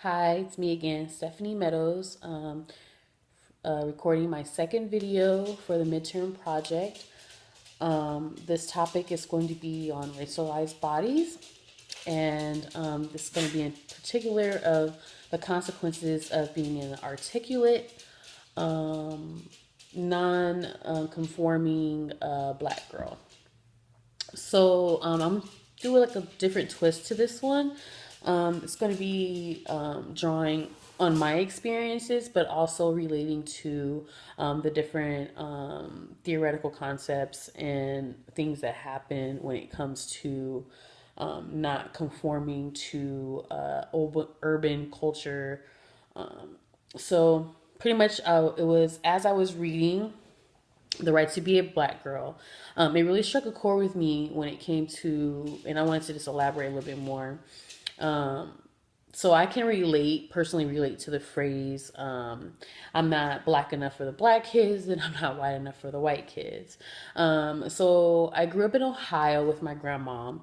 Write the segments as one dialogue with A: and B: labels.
A: Hi, it's me again, Stephanie Meadows, recording my second video for the midterm project. This topic is going to be on racialized bodies, and this is going to be in particular of the consequences of being an articulate, non-conforming black girl. I'm doing like a different twist to this one. It's going to be drawing on my experiences, but also relating to the different theoretical concepts and things that happen when it comes to not conforming to urban culture. So pretty much, it was as I was reading the right to be a black girl. It really struck a chord with me when it came to, and I wanted to just elaborate a little bit more. Um, so I can personally relate to the phrase, I'm not black enough for the black kids and I'm not white enough for the white kids. So I grew up in Ohio with my grandma,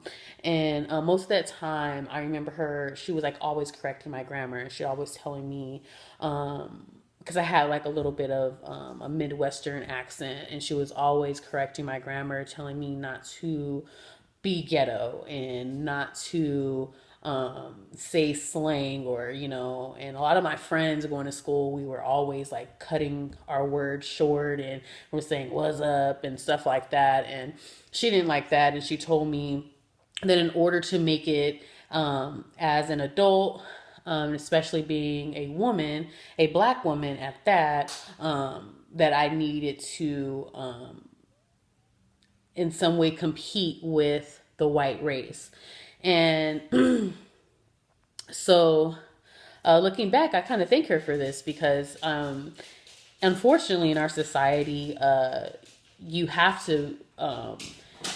A: and most of that time I remember she was like always correcting my grammar, and she always telling me, because I had like a little bit of a Midwestern accent, and she was always correcting my grammar, telling me not to be ghetto and not to say slang or, and a lot of my friends going to school, we were always like cutting our words short and we're saying what's up and stuff like that. And she didn't like that. And she told me that in order to make it as an adult, especially being a woman, a black woman at that, that I needed to, in some way, compete with the white race. And so, looking back, I kind of thank her for this because, unfortunately, in our society, you have to,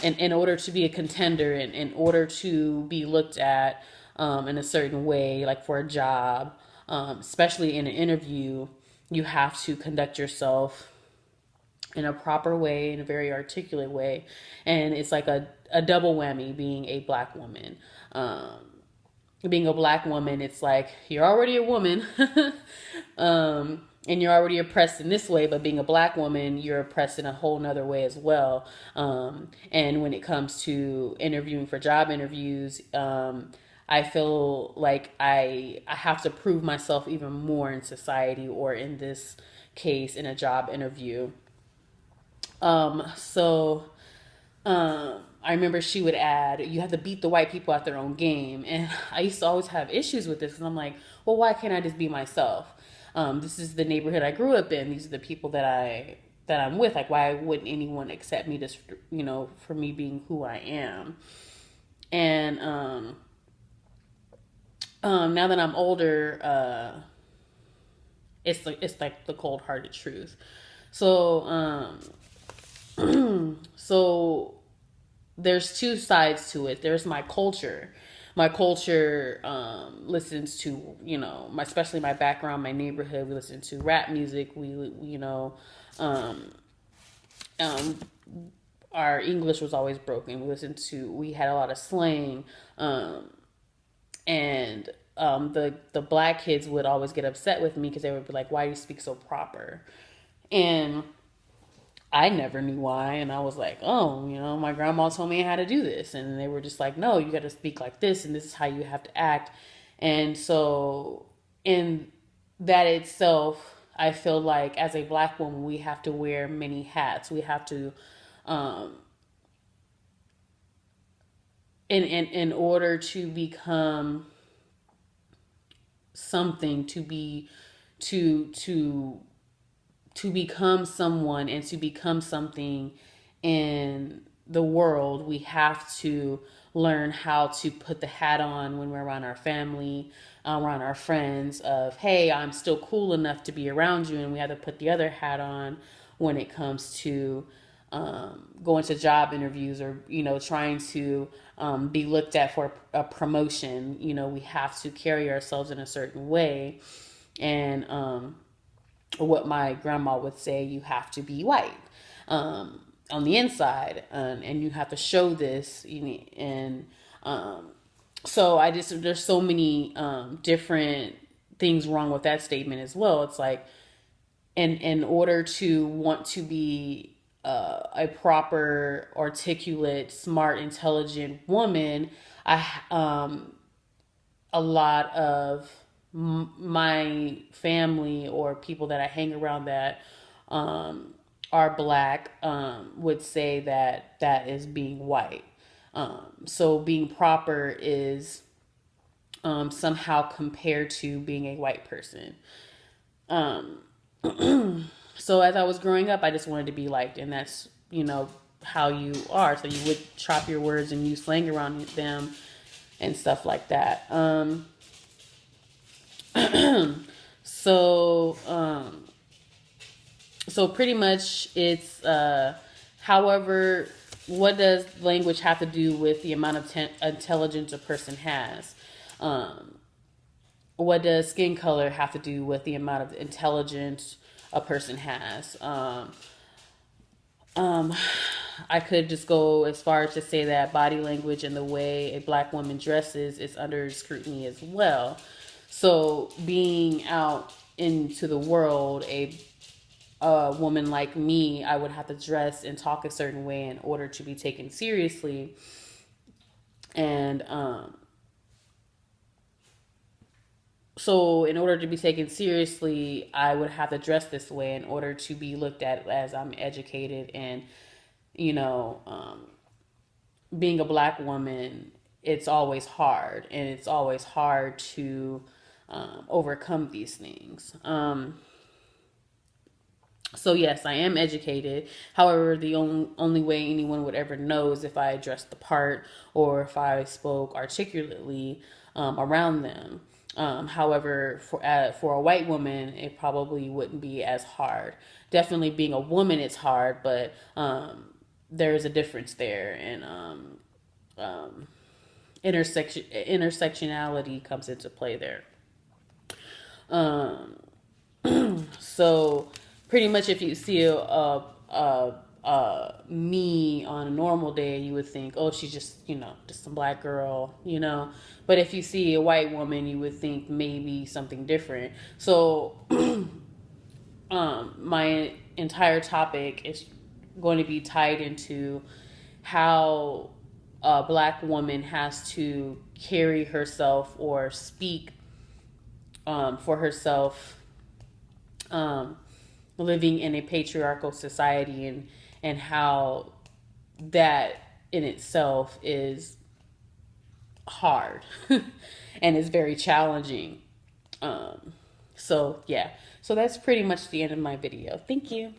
A: in order to be a contender and in order to be looked at in a certain way, like for a job, especially in an interview, you have to conduct yourself in a proper way, in a very articulate way. And it's like a double whammy being a black woman. Being a black woman, it's like you're already a woman, and you're already oppressed in this way, but being a black woman, you're oppressed in a whole nother way as well. And when it comes to interviewing for job interviews, I feel like I have to prove myself even more in society, or in this case, in a job interview. I remember she would add, you have to beat the white people at their own game. And I used to always have issues with this because I'm like, well, why can't I just be myself? This is the neighborhood I grew up in. These are the people that I'm with. Like, why wouldn't anyone accept me just, for me being who I am? And now that I'm older, it's like the cold hearted truth. So so there's two sides to it. There's my culture. My culture listens to, especially my background, my neighborhood. We listen to rap music. Um, um, our English was always broken. We had a lot of slang, and the black kids would always get upset with me because they would be like, "Why do you speak so proper?" And I never knew why, and I was like, oh, my grandma told me how to do this, and they were just like, no, you got to speak like this, and this is how you have to act. And so, in that itself, I feel like as a black woman, we have to wear many hats. We have to, um, in order to become something, to to become someone and to become something in the world, we have to learn how to put the hat on when we're around our family, around our friends, of, hey, I'm still cool enough to be around you. And we have to put the other hat on when it comes to going to job interviews, or, trying to be looked at for a promotion. We have to carry ourselves in a certain way. And what my grandma would say, you have to be white on the inside, and you have to show this. And so there's so many different things wrong with that statement as well. It's like, in order to want to be a proper, articulate, smart, intelligent woman, I a lot of my family or people that I hang around that are black would say that that is being white. So being proper is somehow compared to being a white person. Um, so as I was growing up, I just wanted to be liked, and that's, how you are. So you would chop your words and use slang around them and stuff like that. So so pretty much it's however, what does language have to do with the amount of intelligence a person has? Um, what does skin color have to do with the amount of intelligence a person has? Um, I could just go as far as to say that body language and the way a black woman dresses is under scrutiny as well. So being out into the world, a woman like me, I would have to dress and talk a certain way in order to be taken seriously. And so in order to be taken seriously, I would have to dress this way in order to be looked at as I'm educated. And, you know, being a black woman, it's always hard, and it's always hard to overcome these things. So yes, I am educated. However, the only way anyone would ever know is if I dressed the part or if I spoke articulately around them. However, for a white woman, it probably wouldn't be as hard. Definitely, being a woman, it's hard, but there is a difference there, and intersectionality comes into play there. Um, So pretty much, if you see me on a normal day, you would think, oh, she's just, just some black girl. But if you see a white woman, you would think maybe something different. So my entire topic is going to be tied into how a black woman has to carry herself or speak for herself, living in a patriarchal society, and how that in itself is hard and is very challenging. So yeah, so that's pretty much the end of my video. Thank you.